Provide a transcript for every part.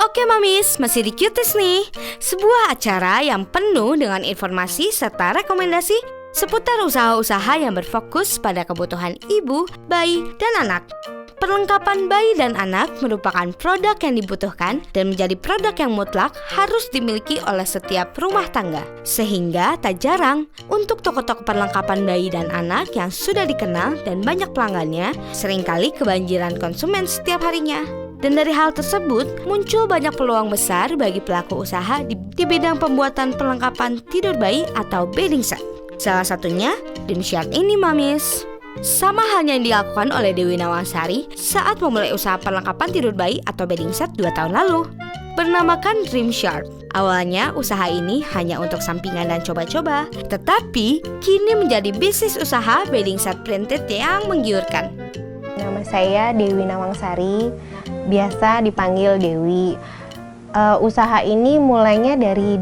Oke Mamis, masih di Cuties nih. Sebuah acara yang penuh dengan informasi serta rekomendasi seputar usaha-usaha yang berfokus pada kebutuhan ibu, bayi, dan anak. Perlengkapan bayi dan anak merupakan produk yang dibutuhkan dan menjadi produk yang mutlak harus dimiliki oleh setiap rumah tangga. Sehingga tak jarang untuk toko-toko perlengkapan bayi dan anak yang sudah dikenal dan banyak pelanggannya seringkali kebanjiran konsumen setiap harinya. Dan dari hal tersebut, muncul banyak peluang besar bagi pelaku usaha di bidang pembuatan perlengkapan tidur bayi atau bedding set. Salah satunya Dreamshirt ini Mamis. Sama halnya yang dilakukan oleh Dewi Nawangsari saat memulai usaha perlengkapan tidur bayi atau bedding set 2 tahun lalu. Bernamakan Dreamshirt. Awalnya usaha ini hanya untuk sampingan dan coba-coba, tetapi kini menjadi bisnis usaha bedding set printed yang menggiurkan. Nama saya Dewi Nawangsari, biasa dipanggil Dewi. Usaha ini mulainya dari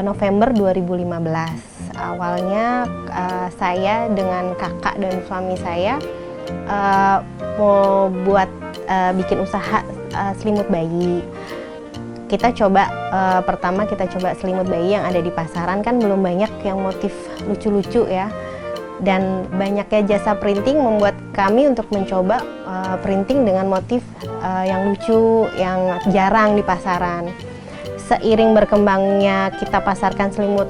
November 2015. Awalnya saya dengan kakak dan suami saya mau bikin usaha selimut bayi. Kita coba pertama kita coba selimut bayi yang ada di pasaran, kan belum banyak yang motif lucu-lucu ya. Dan banyaknya jasa printing membuat kami untuk mencoba printing dengan motif yang lucu, yang jarang di pasaran. Seiring berkembangnya kita pasarkan selimut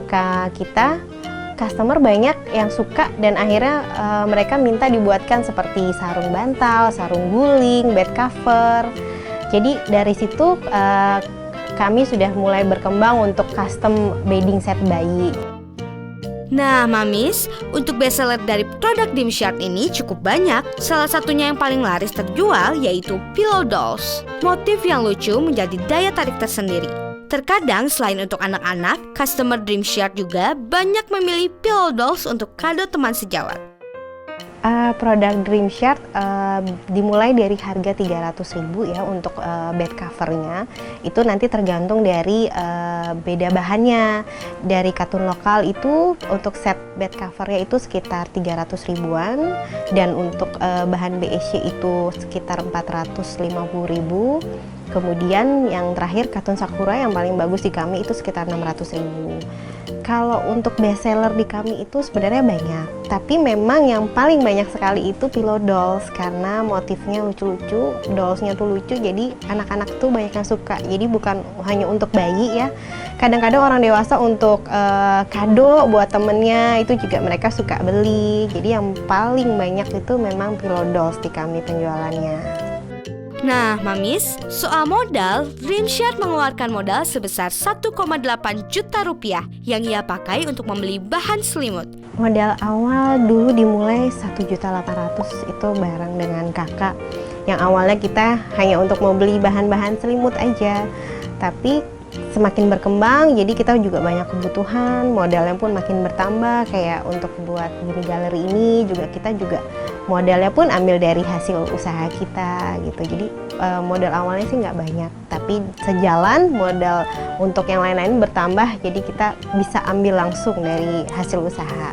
kita, customer banyak yang suka dan akhirnya mereka minta dibuatkan seperti sarung bantal, sarung guling, bed cover. Jadi dari situ kami sudah mulai berkembang untuk custom bedding set bayi. Nah, Mamis, untuk bestseller dari produk Dreamshirt ini cukup banyak. Salah satunya yang paling laris terjual yaitu pillow dolls. Motif yang lucu menjadi daya tarik tersendiri. Terkadang selain untuk anak-anak, customer Dreamshirt juga banyak memilih pillow dolls untuk kado teman sejawat. Produk Dreamshirt dimulai dari harga 300.000 ya untuk bed covernya. Itu nanti tergantung dari beda bahannya. Dari katun lokal itu untuk set bed covernya itu sekitar 300 ribuan, dan untuk bahan BSC itu sekitar 450.000. Kemudian yang terakhir katun sakura yang paling bagus di kami itu sekitar 600.000. Kalau untuk bestseller di kami itu sebenarnya banyak, tapi memang yang paling banyak sekali itu pillow dolls karena motifnya lucu-lucu, dollsnya tuh lucu, jadi anak-anak tuh banyak yang suka. Jadi bukan hanya untuk bayi ya, kadang-kadang orang dewasa untuk kado buat temennya itu juga mereka suka beli. Jadi yang paling banyak itu memang pillow dolls di kami penjualannya. Nah, Mamis, soal modal, Dreamshirt mengeluarkan modal sebesar 1,8 juta rupiah yang ia pakai untuk membeli bahan selimut. Modal awal dulu dimulai 1.800.000 itu bareng dengan kakak. Yang awalnya kita hanya untuk mau beli bahan-bahan selimut aja. Tapi semakin berkembang, jadi kita juga banyak kebutuhan, modalnya pun makin bertambah. Kayak untuk buat mini galeri ini juga kita juga modalnya pun ambil dari hasil usaha kita gitu. Jadi modal awalnya sih nggak banyak, tapi sejalan modal untuk yang lain-lain bertambah, jadi kita bisa ambil langsung dari hasil usaha.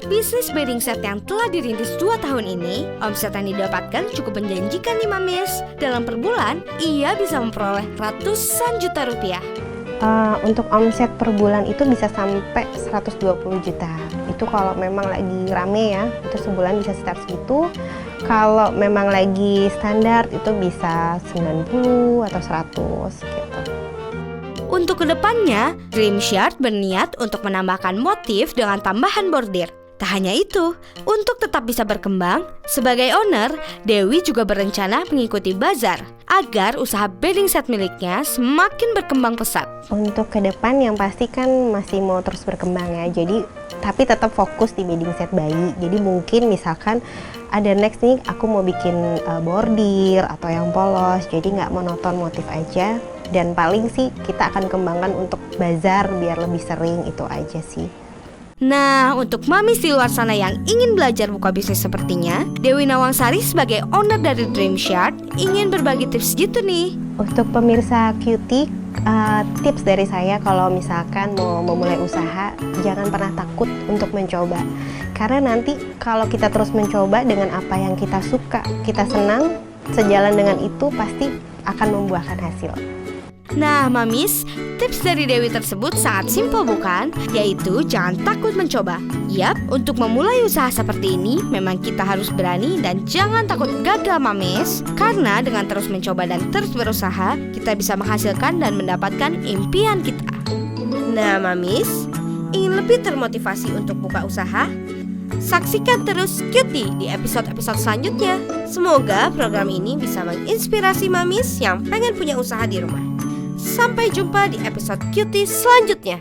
Bisnis bedding set yang telah dirintis 2 tahun ini, omset yang didapatkan cukup menjanjikan nih Mamis. Dalam per bulan, ia bisa memperoleh ratusan juta rupiah. Untuk omset per bulan itu bisa sampai 120 juta. Itu kalau memang lagi rame ya, itu sebulan bisa sekitar segitu. Kalau memang lagi standar itu bisa 90 atau 100 gitu. Untuk kedepannya, Dreamshirt berniat untuk menambahkan motif dengan tambahan bordir. Tak hanya itu, untuk tetap bisa berkembang, sebagai owner, Dewi juga berencana mengikuti bazar agar usaha bedding set miliknya semakin berkembang pesat. Untuk ke depan yang pasti kan masih mau terus berkembang ya, jadi tapi tetap fokus di bedding set bayi. Jadi mungkin misalkan ada next nih aku mau bikin bordir atau yang polos, jadi nggak monoton motif aja. Dan paling sih kita akan kembangkan untuk bazar biar lebih sering, itu aja sih. Nah, untuk Mamis di luar sana yang ingin belajar buka bisnis sepertinya, Dewi Nawangsari sebagai owner dari Dreamshirt ingin berbagi tips gitu nih. Untuk pemirsa Cutie, Tips dari saya kalau misalkan mau memulai usaha, jangan pernah takut untuk mencoba. Karena nanti kalau kita terus mencoba dengan apa yang kita suka, kita senang, sejalan dengan itu pasti akan membuahkan hasil. Nah, Mamis, tips dari Dewi tersebut sangat simpel bukan? Yaitu jangan takut mencoba. Yap, untuk memulai usaha seperti ini memang kita harus berani dan jangan takut gagal, Mamis. Karena dengan terus mencoba dan terus berusaha, kita bisa menghasilkan dan mendapatkan impian kita. Nah, Mamis, ingin lebih termotivasi untuk buka usaha? Saksikan terus Cutie di episode-episode selanjutnya. Semoga program ini bisa menginspirasi Mamis yang pengen punya usaha di rumah. Sampai jumpa di episode Cutie selanjutnya.